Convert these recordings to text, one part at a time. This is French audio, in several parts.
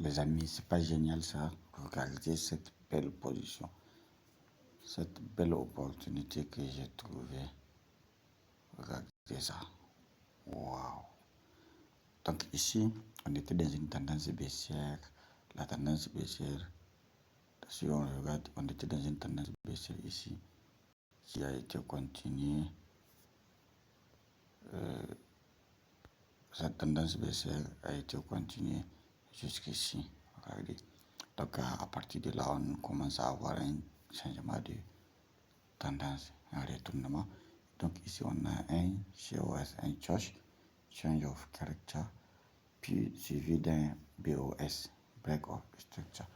Les amis, c'est pas génial ça? Regardez cette belle position, cette belle opportunité que j'ai trouvée. Regardez ça. Waouh! Donc ici, on était dans une tendance baissière. La tendance baissière, si on regarde, on était dans une tendance baissière ici, qui a été continuée. Cette tendance baissière a été continuée jusqu'ici. Regardez. Donc à partir de là, on commence à avoir un changement de tendance, un retournement. Donc ici, on a un COS, un change of character, puis suivi d'un BOS, break of structure.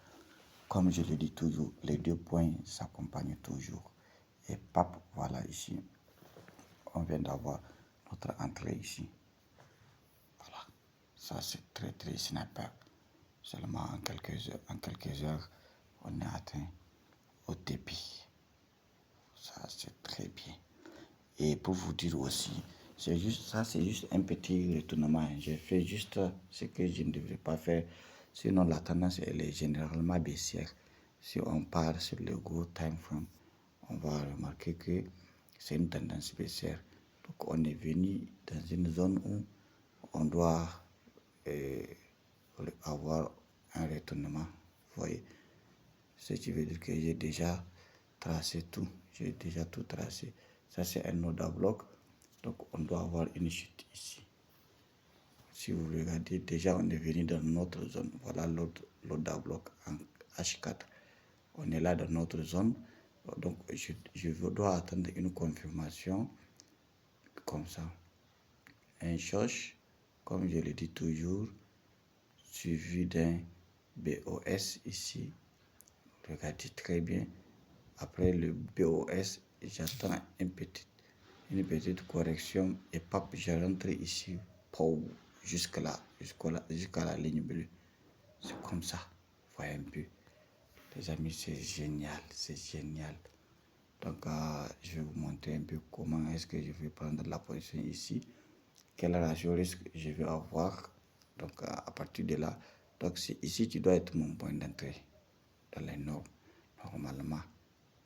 Comme je le dis toujours, les deux points s'accompagnent toujours. Et pap, voilà ici, on vient d'avoir notre entrée ici. Voilà, ça c'est très sniper. Seulement en quelques heures, on est atteint au débit. Ça c'est très bien. Et pour vous dire aussi, c'est juste un petit retournement. J'ai fait juste ce que je ne devrais pas faire. Sinon, la tendance, elle est généralement baissière. Si on part sur le gros time frame, on va remarquer que c'est une tendance baissière. Donc, on est venu dans une zone où on doit avoir un retournement. Vous voyez, ce qui veut dire que j'ai déjà tracé tout. J'ai déjà tout tracé. Ça, c'est un order block. Donc, on doit avoir une chute ici. Si vous regardez, déjà, on est venu dans notre zone. Voilà l'order block en H4. On est là dans notre zone. Donc, je dois attendre une confirmation comme ça. Un choc, comme je le dis toujours, suivi d'un BOS ici. Regardez très bien. Après le BOS, j'attends une petite correction et pap, je rentre ici pour jusqu'à la ligne bleue. C'est comme ça. Voyez un peu. Les amis, c'est génial, c'est génial. Donc, je vais vous montrer un peu comment est-ce que je vais prendre la position ici. Quel ratio risque je vais avoir. Donc, à partir de là, donc ici, tu dois être mon point d'entrée dans les normes. Normalement,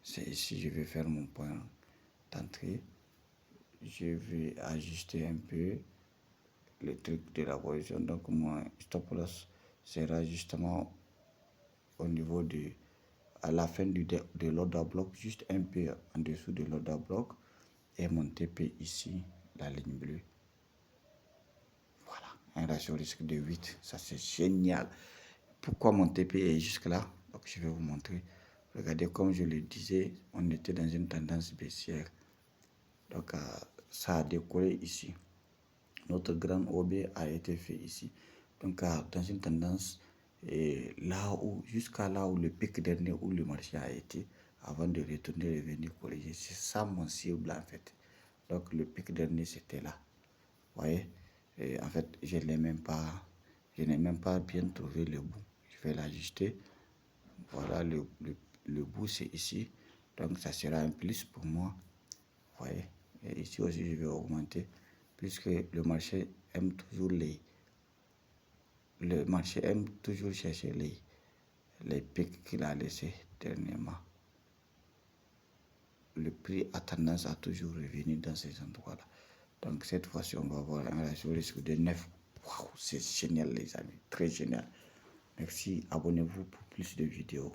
c'est ici je vais faire mon point d'entrée. Je vais ajuster un peu le truc de la position. Donc, mon stop loss sera justement au niveau à la fin de l'order block, juste un peu en dessous de l'order block. Et mon TP ici, la ligne bleue. Voilà, un ratio risque de 8. Ça, c'est génial. Pourquoi mon TP est jusque là? Donc, je vais vous montrer. Regardez, comme je le disais, on était dans une tendance baissière. Donc, ça a décollé ici. Notre grand OB a été fait ici. Donc, dans une tendance, jusqu'à là où le pic dernier où le marché a été, avant de retourner revenir corriger. C'est ça mon cible en fait. Donc, le pic dernier, c'était là. Vous voyez? Et en fait, je n'ai même pas bien trouvé le bout. Je vais l'ajuster. Voilà, le bout, c'est ici. Donc, ça sera un plus pour moi. Vous voyez? Et ici aussi, je vais augmenter. Puisque le marché aime toujours chercher les pics qu'il a laissés dernièrement. Le prix a tendance à toujours revenir dans ces endroits-là. Donc, cette fois-ci, on va avoir un ratio risque de 9. Waouh, c'est génial, les amis. Très génial. Merci. Abonnez-vous pour plus de vidéos.